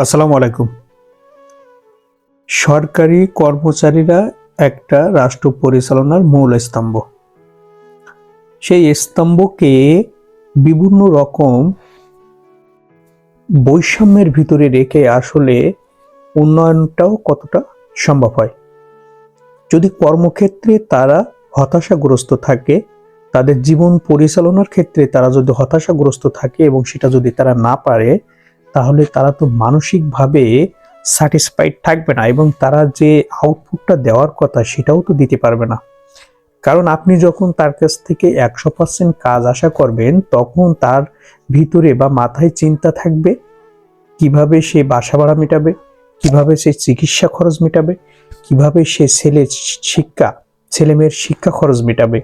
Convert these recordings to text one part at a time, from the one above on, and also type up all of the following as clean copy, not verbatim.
আসসালামু আলাইকুম। সরকারি কর্মচারীরা একটা রাষ্ট্র পরিচালনার মূল স্তম্ভ। সেই স্তম্ভকে বিভিন্ন রকম বৈষম্যের ভিতরে রেখে আসলে উন্নয়নটাও কতটা সম্ভব হয়। যদি কর্মক্ষেত্রে তারা হতাশাগ্রস্ত থাকে, তাদের জীবন পরিচালনার ক্ষেত্রে তারা যদি হতাশাগ্রস্ত থাকে এবং সেটা যদি তারা না পারে, তাহলে তারা তো মানসিকভাবে স্যাটিসফাইড থাকবে না এবং তারা যে আউটপুটটা দেওয়ার কথা সেটাও তো দিতে পারবে না। কারণ আপনি যখন তার কাছ থেকে 100% কাজ আশা করবেন, তখন তার ভিতরে বা মাথায় চিন্তা থাকবে কিভাবে সে বাসা ভাড়া মেটাবে, কিভাবে সে চিকিৎসা খরচ মেটাবে, কিভাবে সে ছেলে মেয়ের শিক্ষা খরচ মেটাবে,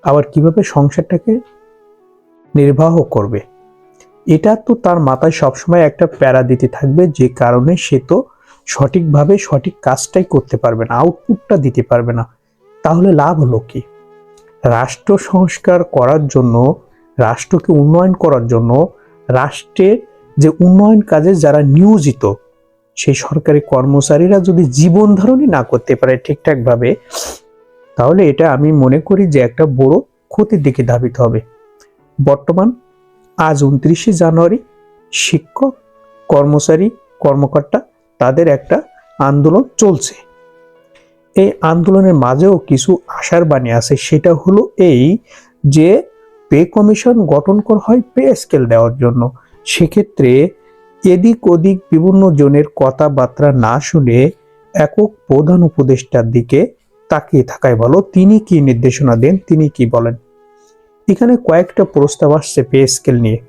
আবার কিভাবে সংসারটাকে নির্বাহ করবে। এটা তো তার মাথায় সবসময় একটা প্যারা দিতে থাকবে, যে কারণে সে তো সঠিকভাবে সঠিক কাজটাই করতে পারবে না, আউটপুটটা দিতে পারবে না। তাহলে লাভ হলো কি? রাষ্ট্র সংস্কার করার জন্য, রাষ্ট্রকে উন্নয়ন করার জন্য, রাষ্ট্রের যে উন্নয়ন কাজে যারা নিয়োজিত সেই সরকারি কর্মচারীরা যদি জীবন ধারণই না করতে পারে ঠিকঠাক ভাবে, তাহলে এটা আমি মনে করি যে একটা বড় ক্ষতির দিকে ধাবিত হবে। বর্তমান আজ 29শে জানুয়ারি শিক্ষক, কর্মচারী, কর্মকর্তা তাদের একটা আন্দোলন চলছে। এই আন্দোলনের মাঝেও কিছু আশার বাণী আছে। সেটা হলো এই যে পে কমিশন গঠন করা হয় পে স্কেল দেওয়ার জন্য। সেক্ষেত্রে এদিক ওদিক বিভিন্ন জনের কথাবার্তা না শুনে একক প্রধান উপদেষ্টার দিকে তাকিয়ে থাকাই ভালো। তিনি কি নির্দেশনা দেন, তিনি কি বলেন। এখানে কয়েকটা প্রস্তাব আসছে পে স্কেল নিয়ে।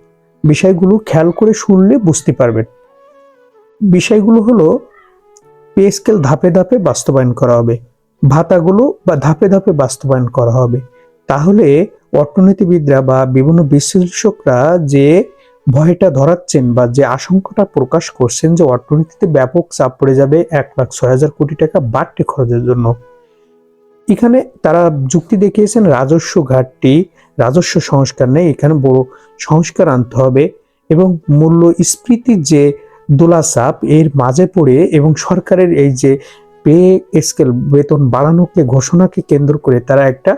বিষয়গুলো খেয়াল করে শুনলে বুঝতে পারবেন। বিষয়গুলো হলো, পে স্কেল ধাপে ধাপে বাস্তবায়ন করা হবে, ভাতাগুলো বা ধাপে ধাপে বাস্তবায়ন করা হবে। তাহলে অর্থনীতিবিদরা বা বিভিন্ন বিশ্লেষকরা যে ভয়টা ধরাচ্ছেন বা যে আশঙ্কাটা প্রকাশ করছেন যে অর্থনীতিতে ব্যাপক চাপ পড়ে যাবে 1,06,000 কোটি টাকা বাড়তি খরচের জন্য, এখানে তারা যুক্তি দেখিয়েছেন রাজস্ব ঘাটতি, রাজস্ব সংস্কার নেই, এখানে বড় সংস্কার আনতে হবে এবং মূল্যস্ফীতির যে দোলাচাপ এর মাঝে পড়ে এবং সরকারের এই যে পে স্কেল বেতন বাড়ানোকে ঘোষণাকে কেন্দ্র করে তারা একটা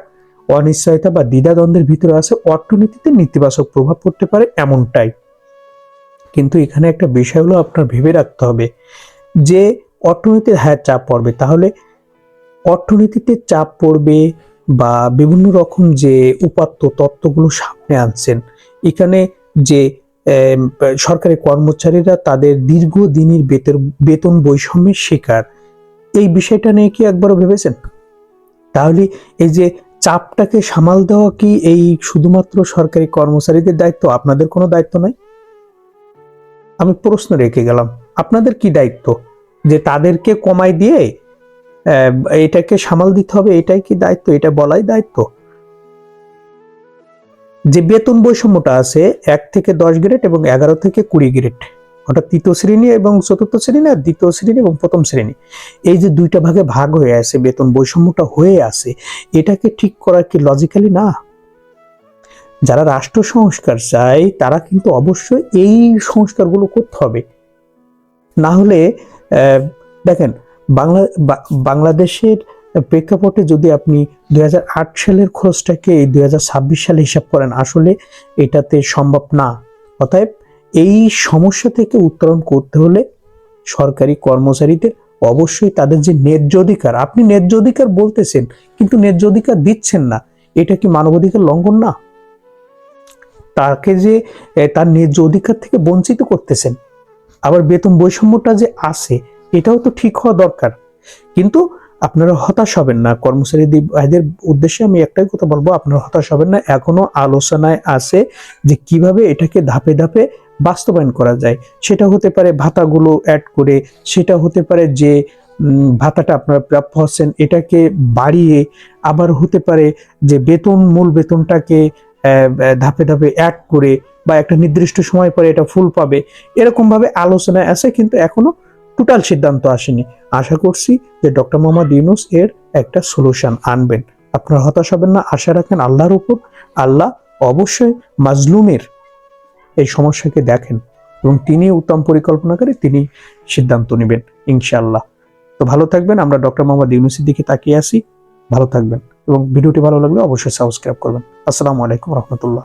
অনিশ্চয়তা বা দ্বিধাদ্বন্দ্বের ভিতরে আছে, অর্থনীতিতে নেতিবাচক প্রভাব পড়তে পারে এমনটাই। কিন্তু এখানে একটা বিষয় হলো আপনার ভেবে রাখতে হবে যে অর্থনীতির চাপ পড়বে, তাহলে অর্থনীতিতে চাপ পড়বে বা বিভিন্ন রকম যে উপাত্ত তত্ত্বগুলো সামনে আনছেন, এখানে যে সরকারি কর্মচারীরা তাদের দীর্ঘদিনের বেতন বৈষম্যের শিকার, এই বিষয়টা নিয়ে কি একবারও ভেবেছেন? তাহলে এই যে চাপটাকে সামাল দেওয়া কি এই শুধুমাত্র সরকারি কর্মচারীদের দায়িত্ব? আপনাদের কোনো দায়িত্ব নাই? আমি প্রশ্ন রেখে গেলাম, আপনাদের কি দায়িত্ব? যে তাদেরকে কমাই দিয়ে এটাকে সামাল দিতে হবে, এটাই কি দায়িত্ব? এটা বলাই দায়িত্ব? যে বেতন বৈষম্যটা আছে 1 থেকে 10 গ্রেড এবং 11 থেকে 20 গ্রেড, অর্থাৎ তৃতীয় শ্রেণী এবং চতুর্থ শ্রেণী আর দ্বিতীয় শ্রেণী এবং প্রথম শ্রেণী, এই যে দুইটা ভাগে ভাগ হয়ে আছে, বেতন বৈষম্যটা হয়ে আছে, এটাকে ঠিক করা কি লজিক্যালি না? যারা রাষ্ট্র সংস্কার চায় তারা কিন্তু অবশ্যই এই সংস্কারগুলো করতে হবে। না হলে দেখেন, বাংলাদেশের প্রেক্ষাপটে যদি আপনি 2008 সালের খরচটাকে এই 2026 সালে হিসাব করেন, আসলে এটাতে সম্ভব না। অতএব এই সমস্যা থেকে উত্তরণ করতে হলে সরকারি কর্মচারীদের অবশ্যই তাদের যে ন্যায্য অধিকার, আপনি ন্যায্য অধিকার বলতেছেন কিন্তু ন্যায্য অধিকার দিচ্ছেন না, এটা কি মানবাধিকার লঙ্ঘন না? তাকে যে তার ন্যায্য অধিকার থেকে বঞ্চিত করতেছেন। আবার বেতন বৈষম্যটা যে আছে এটাও তো ঠিক হওয়া দরকার। কিন্তু আপনারা হতাশ হবেন না, কর্মচারীদের উদ্দেশ্যে আমি একটাই কথা বলবো, আপনারা হতাশ হবেন না। এখনো আলোচনায় আছে যে কিভাবে এটাকে ধাপে ধাপে বাস্তবায়ন করা যায়। সেটা হতে পারে ভাতাগুলো অ্যাড করে, সেটা হতে পারে যে ভাতাটা আপনারা প্রাপ্য হচ্ছেন এটাকে বাড়িয়ে, আবার হতে পারে যে মূল বেতনটাকে ধাপে ধাপে অ্যাড করে বা একটা নির্দিষ্ট সময় পরে এটা ফুল পাবে, এরকম ভাবে আলোচনায় আছে, কিন্তু এখনো টোটাল সিদ্ধান্ত আসেনি। আশা করছি যে ডক্টর মোহাম্মদ ইউনূস এর একটা সলিউশন আনবেন। আপনারা হতাশ হবেন না, আশা রাখেন আল্লাহর উপর। আল্লাহ অবশ্যই মাজলুমের এই সমস্যাকে দেখেন। এবং তিনি উত্তম পরিকল্পনাকারী, তিনি সিদ্ধান্ত নেবেন ইনশাআল্লাহ। তো ভালো থাকবেন, আমরা ডক্টর মোহাম্মদ ইউনূসের দিকে তাকিয়ে আছি। ভালো থাকবেন এবং ভিডিওটি ভালো লাগলে অবশ্যই সাবস্ক্রাইব করবেন। আসসালামু আলাইকুম রহমতুল্লাহ।